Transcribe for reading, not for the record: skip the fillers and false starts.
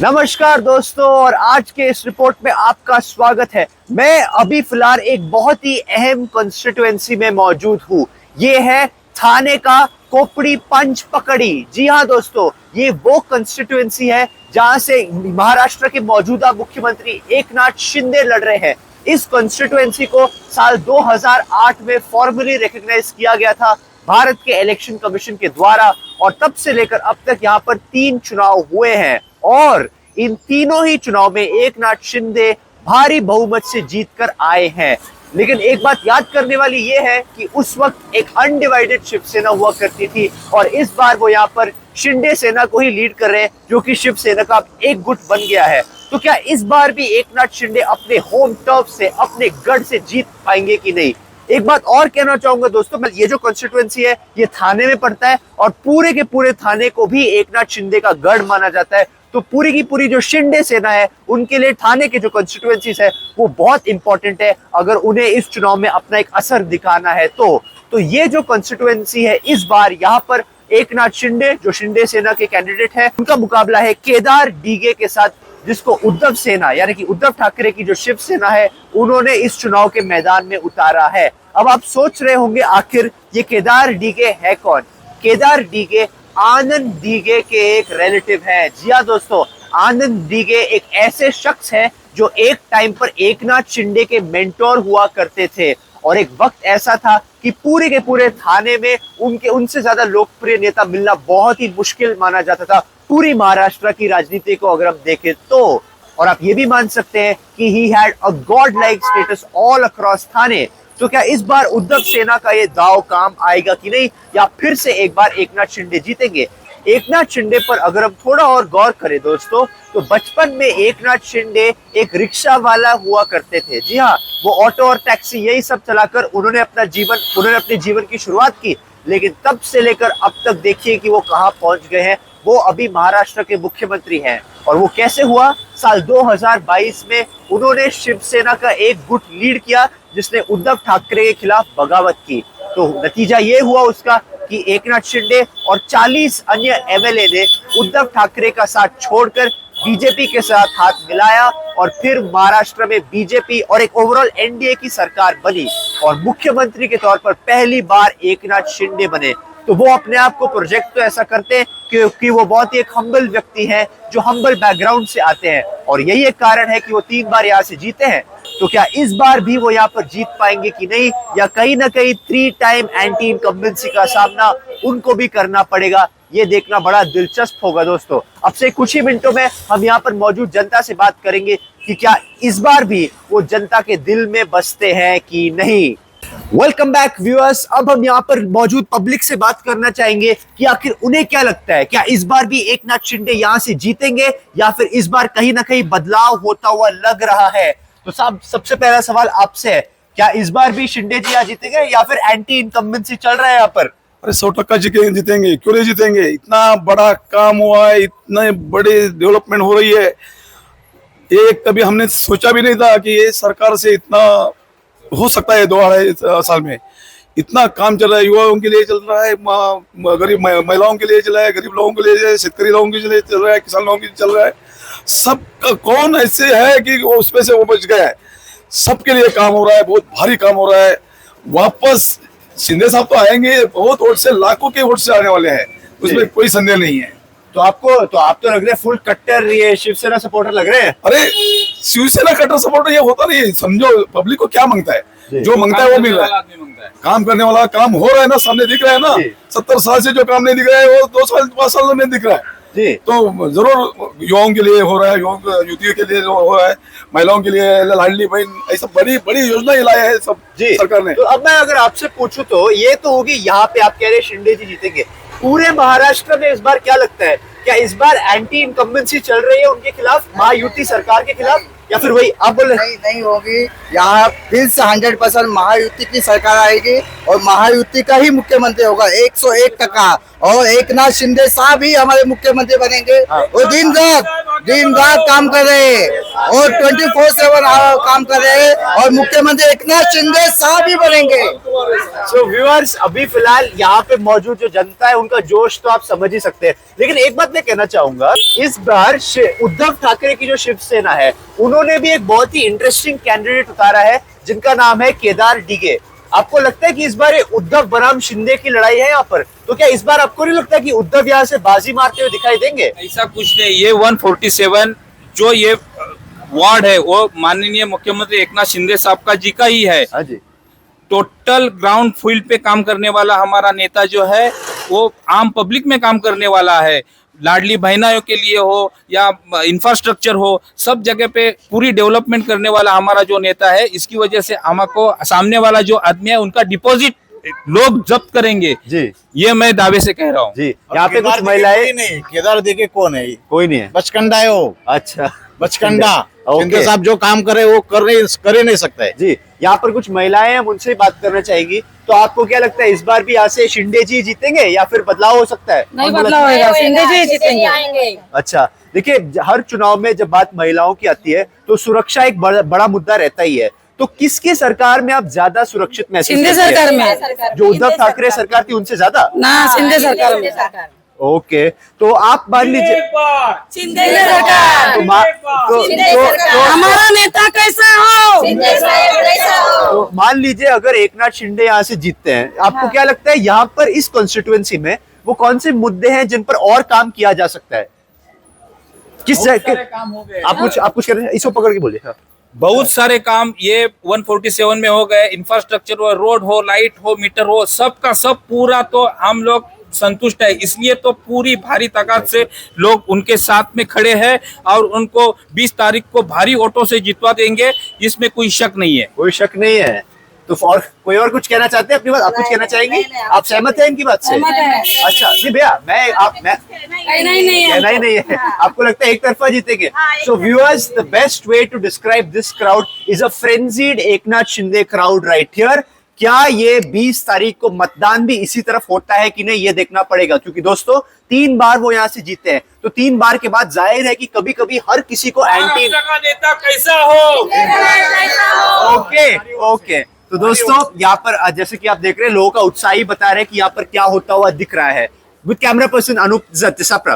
नमस्कार दोस्तों, और आज के इस रिपोर्ट में आपका स्वागत है। मैं अभी फिलहाल एक बहुत ही अहम कॉन्स्टिट्यूएंसी में मौजूद हूँ। ये है थाने का कोपड़ी पंच पकड़ी। जी हाँ दोस्तों, ये वो कॉन्स्टिट्यूएंसी है जहां से महाराष्ट्र के मौजूदा मुख्यमंत्री एकनाथ शिंदे लड़ रहे हैं। इस कॉन्स्टिट्यूएंसी को साल 2008 में फॉर्मली रिकॉग्नाइज किया गया था भारत के इलेक्शन कमीशन के द्वारा, और तब से लेकर अब तक यहाँ पर 3 चुनाव हुए हैं और इन तीनों ही चुनाव में एकनाथ शिंदे भारी बहुमत से जीतकर आए हैं। लेकिन एक बात याद करने वाली ये है कि उस वक्त एक अनडिवाइडेड शिवसेना हुआ करती थी और इस बार वो यहाँ पर शिंदे सेना को ही लीड कर रहे हैं, जो कि शिवसेना का एक गुट बन गया है। तो क्या इस बार भी एकनाथ शिंदे अपने होम टर्फ से, अपने गढ़ से जीत पाएंगे कि नहीं? एक बात और कहना चाहूंगा दोस्तों, ये जो कॉन्स्टिट्यूएंसी है ये थाने में पड़ता है और पूरे के पूरे थाने को भी एकनाथ शिंदे का गढ़ माना जाता है। तो पूरी की पूरी जो शिंदे सेना है उनके लिए थाने के जो कॉन्स्टिट्यूएंसीज है वो बहुत इंपॉर्टेंट है, अगर उन्हें इस चुनाव में अपना एक असर दिखाना है तो ये जो कॉन्स्टिट्यूएंसी है इस बार यहाँ पर एकनाथ शिंदे, जो शिंदे सेना के कैंडिडेट है, उनका मुकाबला है केदार डीगे के साथ, जिसको उद्धव सेना यानी कि उद्धव ठाकरे की जो शिवसेना है उन्होंने इस चुनाव के मैदान में उतारा है। अब आप सोच रहे होंगे आखिर ये केदार डीगे है कौन? केदार डीगे आनंद डीगे के एक रिलेटिव है। जी हाँ दोस्तों, आनंद डीगे एक ऐसे शख्स है जो एक टाइम पर एकनाथ शिंदे के मेंटोर हुआ करते थे और एक वक्त ऐसा था कि पूरे के पूरे थाने में उनसे ज्यादा लोकप्रिय नेता मिलना बहुत ही मुश्किल माना जाता था पूरी महाराष्ट्र की राजनीति को अगर हम देखें तो। और आप ये भी मान सकते हैं कि he had a god like status all across Thane. तो क्या इस बार उद्धव सेना का ये दाव काम आएगा कि नहीं, या फिर से एक बार एकनाथ शिंदे जीतेंगे? एकनाथ शिंदे पर अगर हम थोड़ा और गौर करें दोस्तों, तो बचपन में एकनाथ शिंदे एक रिक्शा वाला हुआ करते थे। जी हाँ, वो ऑटो और टैक्सी यही सब चलाकर उन्होंने अपने जीवन की शुरुआत की। लेकिन तब से लेकर अब तक देखिए कि वो कहाँ पहुंच गए हैं। वो अभी महाराष्ट्र के मुख्यमंत्री हैं। और वो कैसे हुआ? साल 2022 में उन्होंने शिवसेना का एक गुट लीड किया जिसने उद्धव ठाकरे के खिलाफ बगावत की। तो नतीजा ये हुआ उसका कि एकनाथ शिंदे और 40 अन्य एमएलए ने उद्धव ठाकरे का साथ छोड़कर बीजेपी के साथ हाथ मिलाया और फिर महाराष्ट्र में बीजेपी और एक ओवरऑल एनडीए की सरकार बनी और मुख्यमंत्री के तौर पर पहली बार एकनाथ शिंदे बने। तो वो अपने आप को प्रोजेक्ट तो ऐसा करते हैं क्योंकि वो बहुत ही एक हम्बल व्यक्ति हैं, जो हम्बल बैकग्राउंड से आते हैं, और यही एक कारण है कि वो 3 बार यहाँ से जीते हैं। तो क्या इस बार भी वो यहाँ पर जीत पाएंगे कि नहीं, या कहीं ना कहीं 3 टाइम एंटी इनकम्बेंसी का सामना उनको भी करना पड़ेगा? ये देखना बड़ा दिलचस्प होगा दोस्तों। अब से कुछ ही मिनटों में हम यहाँ पर मौजूद जनता से बात करेंगे कि क्या इस बार भी वो जनता के दिल में बसते हैं कि नहीं। Welcome back viewers. अब हम यहाँ पर मौजूद पब्लिक से बात करना चाहेंगे कि आखिर उन्हें क्या लगता है, क्या इस बार भी एकनाथ शिंदे यहाँ से जीतेंगे या फिर इस बार कहीं ना कहीं बदलाव होता हुआ लग रहा है? तो साहब, सबसे पहला सवाल आपसे है, क्या इस बार भी शिंदे जी यहाँ जीतेंगे या फिर एंटी इनकम्बेंसी चल रहा है यहाँ पर? अरे 100% जीतेंगे, क्यों नहीं जीतेंगे? इतना बड़ा काम हुआ है, इतने बड़े डेवलपमेंट हो रही है, ये कभी हमने सोचा भी नहीं था कि ये सरकार से इतना हो सकता है। 2-2.5 साल में इतना काम चल रहा है, युवाओं के लिए चल रहा है, गरीब महिलाओं के लिए चल रहा है, गरीब लोगों के लिए, शेतकरी लोगों के लिए चल रहा है, किसान लोगों के लिए चल रहा है। सब कौन ऐसे है कि वो उसमें से वो बच गया है? सबके लिए काम हो रहा है, बहुत भारी काम हो रहा है। वापस शिंदे साहब तो आएंगे, बहुत वोट से, लाखों के वोट से आने वाले हैं, उसमें कोई संदेह नहीं है। तो आप तो लग रहे हैं फुल कट्टर ये शिवसेना सपोर्टर लग रहे हैं। अरे शिवसेना कट्टर सपोर्टर ये होता नहीं है। समझो पब्लिक को क्या मांगता है, जो मांगता है वो मिल रहा है। काम करने वाला काम हो रहा है ना, सामने दिख रहा है ना। 70 साल से जो काम नहीं दिख रहा है वो 2 साल 5 साल में दिख रहा है जी। तो जरूर युवाओं के लिए हो रहा है, युवतियों के लिए हो रहा है, महिलाओं के लिए लाडली बहन, ऐसा बड़ी बड़ी योजना लाया है सब जी सरकार ने। तो अब मैं अगर आपसे पूछूं तो ये तो होगी यहाँ पे आप कह रहे हैं शिंदे जी जीतेंगे, पूरे महाराष्ट्र में इस बार क्या लगता है, क्या इस बार एंटी इनकम्बेंसी चल रही है उनके खिलाफ, महायुति सरकार के खिलाफ, या फिर वही आप बोले? नहीं होगी। यहाँ फिर से 100% महायुति की सरकार आएगी और महायुति का ही मुख्यमंत्री होगा 101%। और एकनाथ शिंदे साहब ही हमारे मुख्यमंत्री बनेंगे। वो दिन रात काम कर रहे हैं। और 24/7 काम कर रहे हैं और मुख्यमंत्री एकनाथ शिंदे साहब ही बनेंगे। सो व्यूअर्स, अभी फिलहाल यहाँ पे मौजूद जो जनता है उनका जोश तो आप समझ ही सकते हैं, लेकिन एक बात मैं कहना चाहूंगा, इस बार उद्धव ठाकरे की जो शिवसेना है उन्होंने भी एक बहुत ही इंटरेस्टिंग कैंडिडेट उतारा है जिनका नाम है केदार डिगे। आपको लगता है कि इस बार ये उद्धव बनाम शिंदे की लड़ाई है यहाँ पर? तो क्या इस बार आपको नहीं लगता कि उद्धव यहाँ से बाजी मारते हुए दिखाई देंगे? ऐसा कुछ नहीं, ये 147 जो ये वार्ड है वो माननीय मुख्यमंत्री एकनाथ शिंदे साहब का जी का ही है। हाँ जी। टोटल ग्राउंड फील्ड पे काम करने वाला हमारा नेता जो है वो आम पब्लिक में काम करने वाला है। लाडली बहनाओं के लिए हो या इंफ्रास्ट्रक्चर हो, सब जगह पे पूरी डेवलपमेंट करने वाला हमारा जो नेता है। इसकी वजह से हमको सामने वाला जो आदमी है उनका डिपॉजिट लोग जब्त करेंगे जी, ये मैं दावे से कह रहा हूँ। जी। यहाँ पे कुछ महिलाएं, नहीं, केदार देखे कौन है? कोई नहीं है। बचकंडा है वो, अच्छा, बचकंडा। ओके। शिंदे साहब जो काम करे वो कर ही नहीं सकते। जी। यहाँ पर कुछ महिलाएं हैं, हम उनसे बात करना चाहेंगी। तो आपको क्या लगता है इस बार भी यहाँ से शिंदे जी जीतेंगे या फिर बदलाव हो सकता है? नहीं बदलाव होएगा, शिंदे जी जीतेंगे। अच्छा, देखिए हर चुनाव में जब बात महिलाओं की आती है तो सुरक्षा एक बड़ा मुद्दा रहता ही है। तो किसकी सरकार में आप ज्यादा सुरक्षित महसूस शिंदे करते हैं? सरकार में। जो उद्धव ठाकरे सरकार थी उनसे ज्यादा? ना, शिंदे सरकार में। ओके, तो आप मान लीजिए शिंदे सरकार। तो हमारा नेता कैसा हो? तो मान लीजिए अगर एकनाथ शिंदे यहाँ से जीतते हैं, आपको क्या लगता है यहाँ पर इस कॉन्स्टिट्यूएंसी में वो कौन से मुद्दे हैं जिन पर और काम किया जा सकता है? आप कुछ कर रहे हैं, इसको पकड़ के बोलिए। हाँ। बहुत सारे काम ये 147 में हो गए। इंफ्रास्ट्रक्चर हो, रोड हो, लाइट हो, मीटर हो, सबका सब पूरा तो हम लोग संतुष्ट है। इसलिए तो पूरी भारी ताकत से लोग उनके साथ में खड़े हैं और उनको 20 तारीख को भारी वोटों से जितवा देंगे, इसमें कोई शक नहीं है। कोई शक नहीं है। तो और कोई और कुछ कहना चाहते हैं अपनी बात? आप कुछ कहना चाहेंगे? आप सहमत हैं इनकी बात से? अच्छा जी भैया, मैं कहना ही नहीं है। आपको लगता है एक तरफा जीतेंगे? So viewers, the best way to describe this crowd is a frenzied Eknath Shinde crowd right here. क्या ये 20 तारीख को मतदान भी इसी तरफ होता है कि नहीं, ये देखना पड़ेगा, क्योंकि दोस्तों 3 बार वो यहाँ से जीते हैं। तो 3 बार के बाद जाहिर है कि कभी कभी हर किसी को एंटी नेता कैसा हो। ओके। तो दोस्तों यहाँ पर जैसे कि आप देख रहे हैं लोगों का उत्साह ही बता रहे हैं कि यहाँ पर क्या होता हुआ दिख रहा है। With camera person Anoop जतिसाप्रा।